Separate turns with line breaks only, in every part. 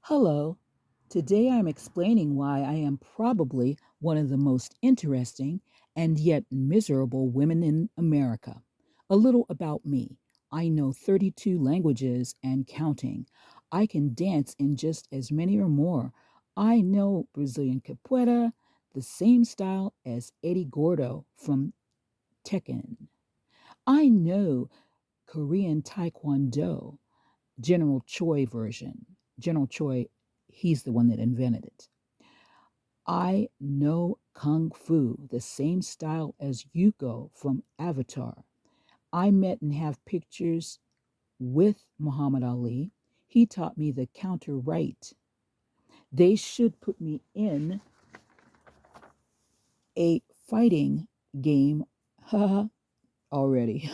Hello. Today I'm explaining why I am probably one of the most interesting and yet miserable women in America. A little about me. I know 32 languages and counting. I can dance in just as many or more. I know Brazilian capoeira, the same style as Eddie Gordo from Tekken. I know Korean Taekwondo, General Choi version. General Choi, he's the one that invented it. I know Kung Fu, the same style as Yuko from Avatar. I met and have pictures with Muhammad Ali. He taught me the counter right. They should put me in a fighting game already.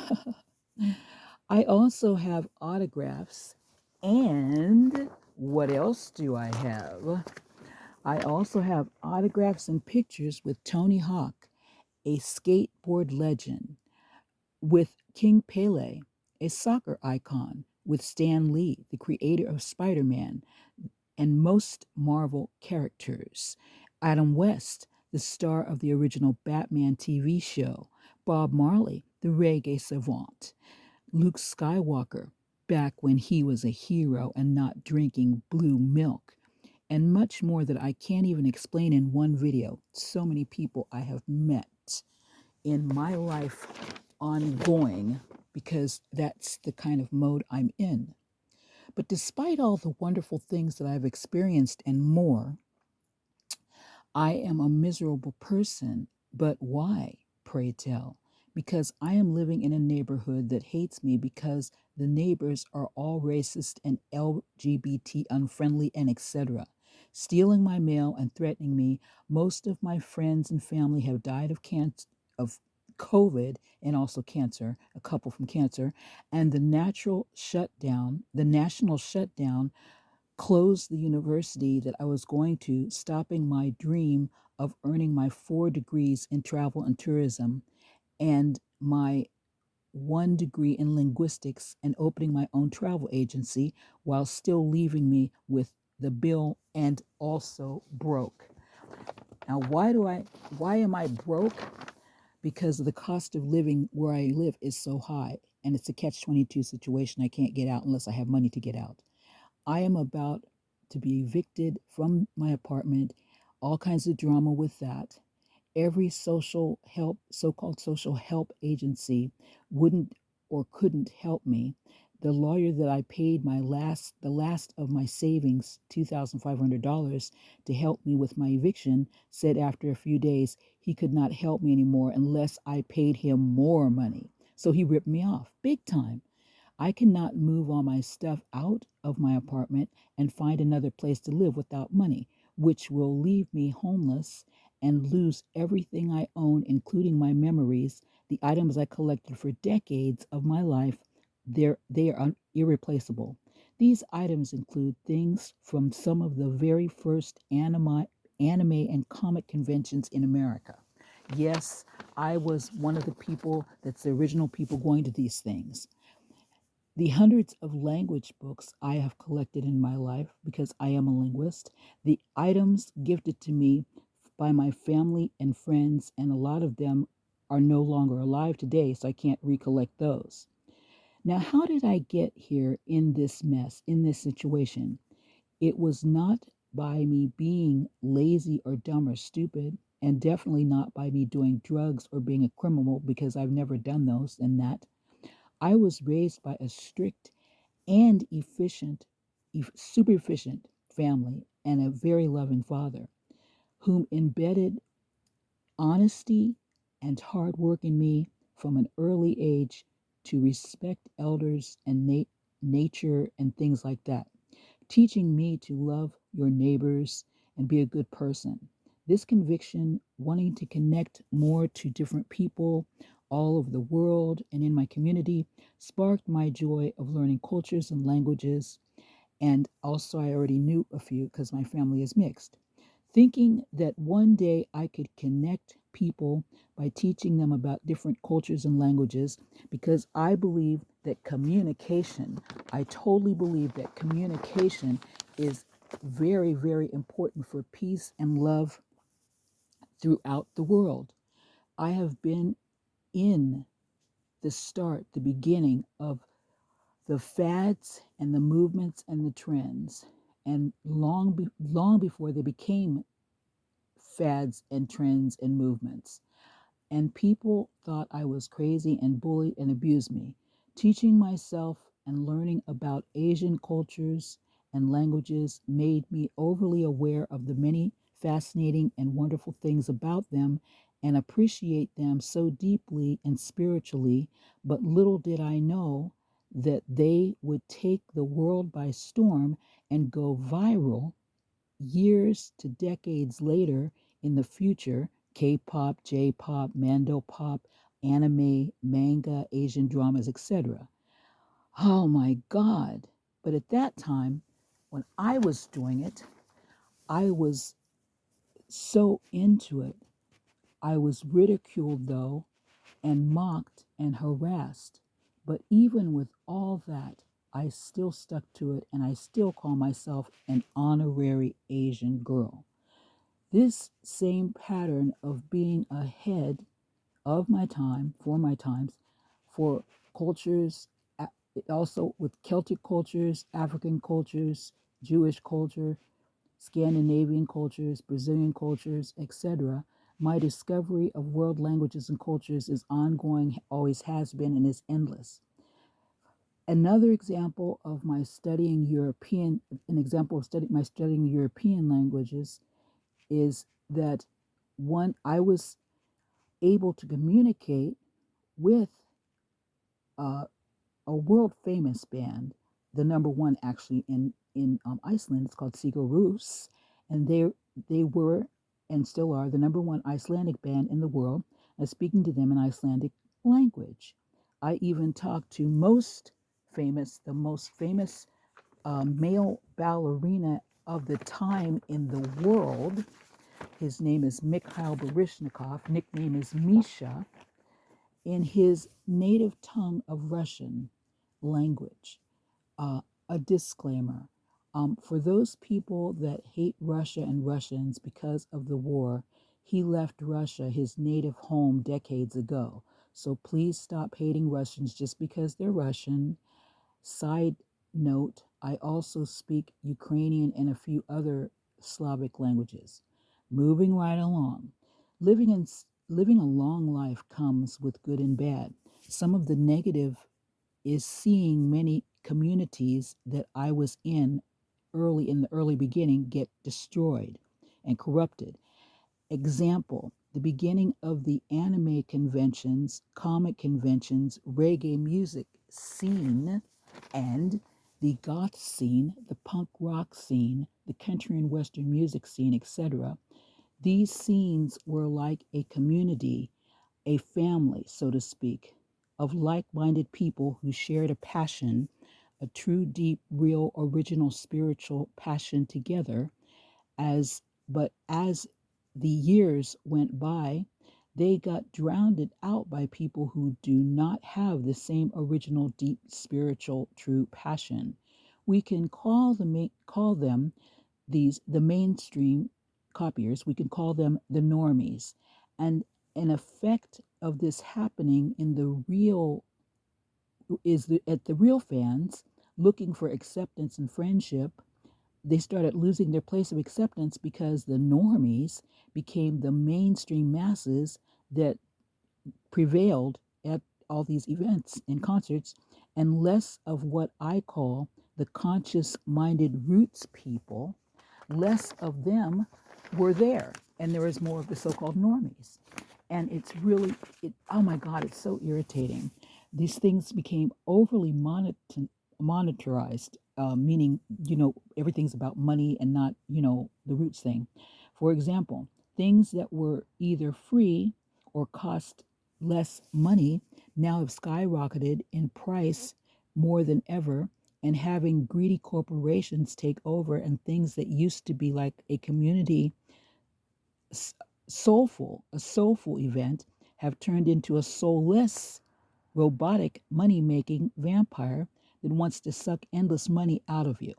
I also have autographs. And what else do I have? I also have autographs and pictures with Tony Hawk, a skateboard legend, with King Pele, a soccer icon, with Stan Lee, the creator of Spider Man, and most Marvel characters, Adam West, the star of the original Batman TV show, Bob Marley, the reggae savant, Luke Skywalker, back when he was a hero and not drinking blue milk, and much more that I can't even explain in one video. So many people I have met in my life ongoing because that's the kind of mode I'm in. But despite all the wonderful things that I've experienced and more, I am a miserable person. But why, pray tell? Because I am living in a neighborhood that hates me because the neighbors are all racist and LGBT unfriendly and etc. Stealing my mail and threatening me. Most of my friends and family have died of cancer, of COVID, and also cancer, a couple from cancer, and the national shutdown closed the university that I was going to, stopping my dream of earning my 4 degrees in travel and tourism and my 1 degree in linguistics and opening my own travel agency while still leaving me with the bill and also broke. Now, why am I broke? Because the cost of living where I live is so high and it's a catch 22 situation. I can't get out unless I have money to get out. I am about to be evicted from my apartment, all kinds of drama with that. Every social help, so called social help agency wouldn't or couldn't help me. The lawyer that I paid the last of my savings, $2,500 to help me with my eviction, said after a few days he could not help me anymore unless I paid him more money. So he ripped me off big time. I cannot move all my stuff out of my apartment and find another place to live without money, which will leave me homeless and lose everything I own, including my memories, the items I collected for decades of my life. They are irreplaceable. These items include things from some of the very first anime and comic conventions in America. Yes, I was one of the people that's the original people going to these things. The hundreds of language books I have collected in my life because I am a linguist, the items gifted to me by my family and friends, and a lot of them are no longer alive today, so I can't recollect those. Now, how did I get here in this mess, in this situation? It was not by me being lazy or dumb or stupid, and definitely not by me doing drugs or being a criminal because I've never done those and that. I was raised by a strict and super efficient family and a very loving father whom embedded honesty and hard work in me from an early age to respect elders and nature and things like that, teaching me to love your neighbors and be a good person. This conviction, wanting to connect more to different people all over the world and in my community, sparked my joy of learning cultures and languages. And also, I already knew a few because my family is mixed. Thinking that one day I could connect people by teaching them about different cultures and languages, because I believe that communication, I totally believe that communication is very, very important for peace and love throughout the world. I have been in the start, the beginning of the fads and the movements and the trends. And long before they became fads and trends and movements. And people thought I was crazy and bullied and abused me. Teaching myself and learning about Asian cultures and languages made me overly aware of the many fascinating and wonderful things about them and appreciate them so deeply and spiritually. But little did I know that they would take the world by storm and go viral years to decades later in the future. K-pop, J-pop, Mando pop, anime, manga, Asian dramas, etc. Oh my God. But at that time, when I was doing it, I was so into it. I was ridiculed, though, and mocked and harassed. But even with all that, I still stuck to it, and I still call myself an honorary Asian girl. This same pattern of being ahead of my time, for my times, for cultures, also with Celtic cultures, African cultures, Jewish culture, Scandinavian cultures, Brazilian cultures, etc. My discovery of world languages and cultures is ongoing, always has been, and is endless. Another example of my studying European, an example of my studying European languages is that I was able to communicate with uh, a world famous band, the number one actually in Iceland. It's called Sigur Rós, and they were and still are the number one Icelandic band in the world. Speaking to them in Icelandic language, I even talked to the most famous male ballerina of the time in the world. His name is Mikhail Baryshnikov, nickname is Misha, in his native tongue of Russian language. A disclaimer, for those people that hate Russia and Russians because of the war, he left Russia, his native home, decades ago. So please stop hating Russians just because they're Russian. Side note, I also speak Ukrainian and a few other Slavic languages. Moving right along. Living in Living a long life comes with good and bad. Some of the negative is seeing many communities that I was in the early beginning get destroyed and corrupted. Example, the beginning of the anime conventions, comic conventions, reggae music scene, and the goth scene, the punk rock scene, the country and western music scene, etc. These scenes were like a community, a family, so to speak, of like minded people who shared a passion, a true, deep, real, original spiritual passion together. As the years went by, they got drowned out by people who do not have the same original, deep, spiritual, true passion. We can call them the mainstream copiers. We can call them the normies, and an effect of this happening in the real at the real fans looking for acceptance and friendship. They started losing their place of acceptance because the normies became the mainstream masses that prevailed at all these events and concerts, and less of what I call the conscious minded roots people. Less of them were there, and there was more of the so-called normies. And it's really, oh my God, it's so irritating. These things became overly monetarized, meaning, everything's about money and not, the roots thing. For example, things that were either free or cost less money now have skyrocketed in price more than ever, and having greedy corporations take over, and things that used to be like a community a soulful event have turned into a soulless robotic money-making vampire that wants to suck endless money out of you.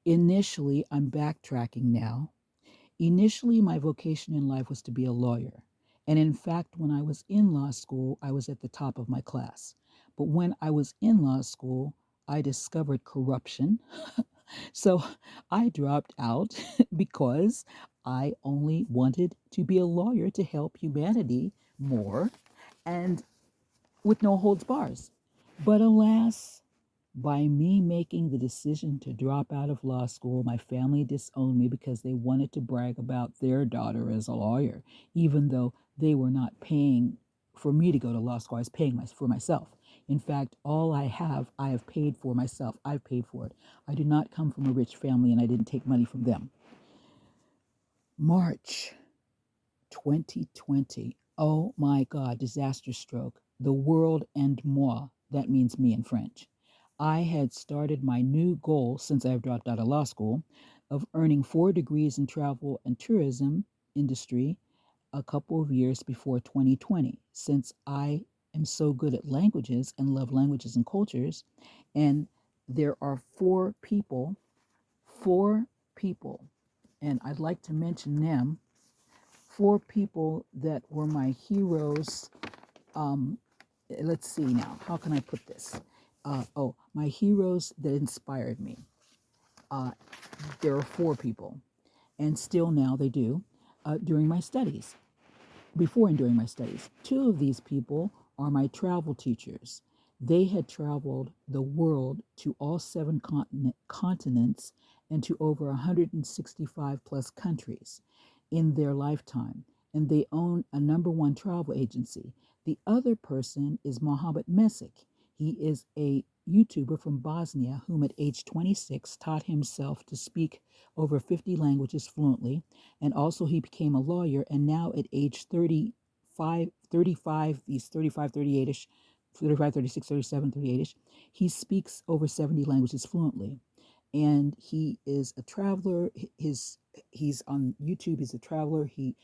Initially, I'm backtracking now. Initially, my vocation in life was to be a lawyer. And in fact, when I was in law school, I was at the top of my class. But when I was in law school, I discovered corruption. So I dropped out because I only wanted to be a lawyer to help humanity more and with no holds bars. But alas, by me making the decision to drop out of law school, my family disowned me because they wanted to brag about their daughter as a lawyer, even though they were not paying for me to go to law school. I was paying for myself. In fact, all I have paid for myself. I've paid for it. I do not come from a rich family and I didn't take money from them. March 2020. Oh my God, disaster stroke. The world and moi. That means me in French. I had started my new goal since I've dropped out of law school of earning 4 degrees in travel and tourism industry a couple of years before 2020. Since I am so good at languages and love languages and cultures, and there are four people, and I'd like to mention them, four people that were my heroes. Um, let's see now, how can I put this? My heroes that inspired me. Uh, there are four people, and still now they do, during my studies, before and during my studies. Two of these people are my travel teachers. They had traveled the world to all seven continents and to over 165 plus countries in their lifetime, and they own a number one travel agency. The other person is Mohammed Mesic. He is a YouTuber from Bosnia whom at age 26 taught himself to speak over 50 languages fluently, and also he became a lawyer, and now at age 35, he's 35, 38ish, 35, 36, 37, 38ish, he speaks over 70 languages fluently, and he is a traveler. He's on YouTube. He's a traveler. He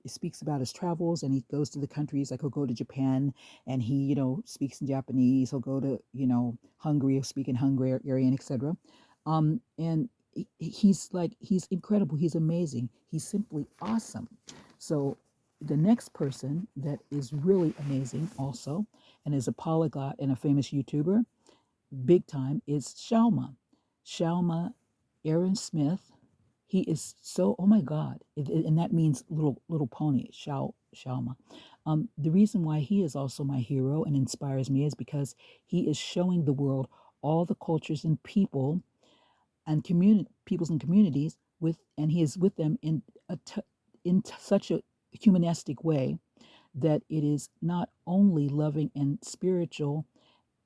speaks about his travels, and he goes to the countries. Like he'll go to Japan, and he speaks in Japanese. He'll go to Hungary. He'll speak in Hungarian, etc. And he's incredible. He's amazing. He's simply awesome. So the next person that is really amazing also, and is a polyglot and a famous YouTuber, big time, is Shalma. Shalma Aaron Smith. He is so, oh my God, and that means little pony, Shalma. The reason why he is also my hero and inspires me is because he is showing the world all the cultures and and peoples and communities and he is with them in such a humanistic way that it is not only loving and spiritual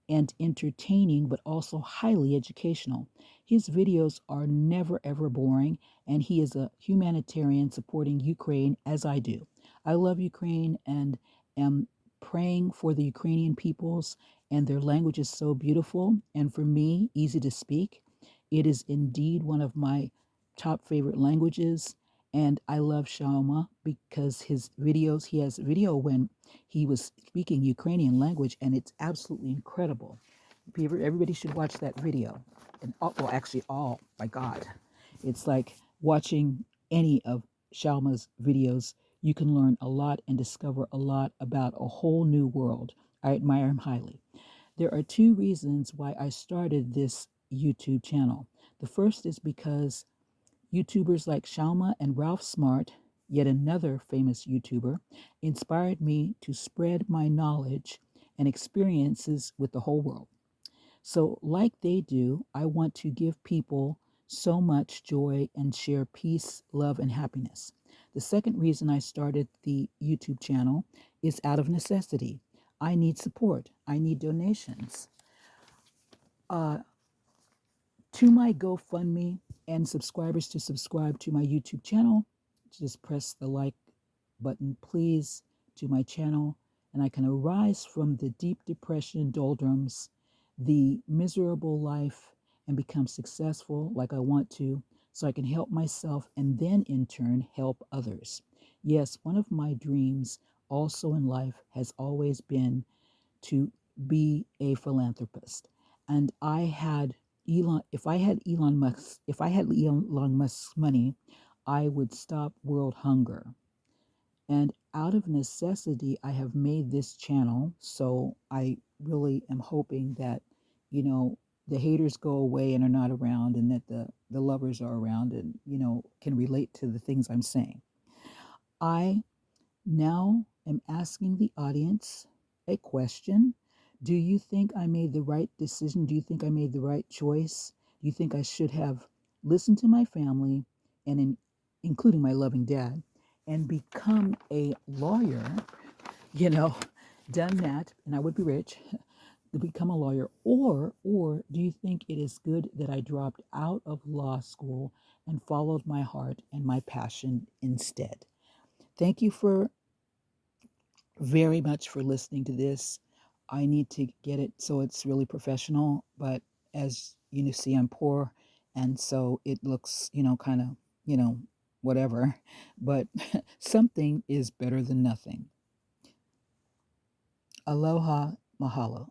and entertaining, but also highly educational. His videos are never ever boring, and he is a humanitarian supporting Ukraine as I do. I love Ukraine and am praying for the Ukrainian peoples, and their language is so beautiful and for me easy to speak. It is indeed one of my top favorite languages, and I love Shalma because he has video when he was speaking Ukrainian language, and it's absolutely incredible. Everybody should watch that video. And well, actually, all my God, it's like watching any of Shalma's videos. You can learn a lot and discover a lot about a whole new world. I admire him highly. There are two reasons why I started this YouTube channel. The first is because YouTubers like Shalma and Ralph Smart, yet another famous YouTuber, inspired me to spread my knowledge and experiences with the whole world. So, like they do, I want to give people so much joy and share peace, love, and happiness. The second reason I started the YouTube channel is out of necessity. I need support, I need donations. Uh, to my GoFundMe and subscribers to subscribe to my YouTube channel, just press the like button, please, to my channel, and I can arise from the deep depression doldrums, the miserable life, and become successful like I want to, so I can help myself and then in turn help others. Yes, one of my dreams also in life has always been to be a philanthropist. And I had if I had Elon Musk's money, I would stop world hunger. And out of necessity, I have made this channel. So I really am hoping that, you know, the haters go away and are not around, and that the lovers are around and, can relate to the things I'm saying. I now am asking the audience a question. Do you think I made the right decision? Do you think I made the right choice? Do you think I should have listened to my family and including my loving dad and become a lawyer, you know, done that and I would be rich to become a lawyer, or do you think it is good that I dropped out of law school and followed my heart and my passion instead? Thank you for very much for listening to this. I need to get it so it's really professional, but as you see, I'm poor, and so it looks, kind of, you know, whatever. But something is better than nothing. Aloha, mahalo.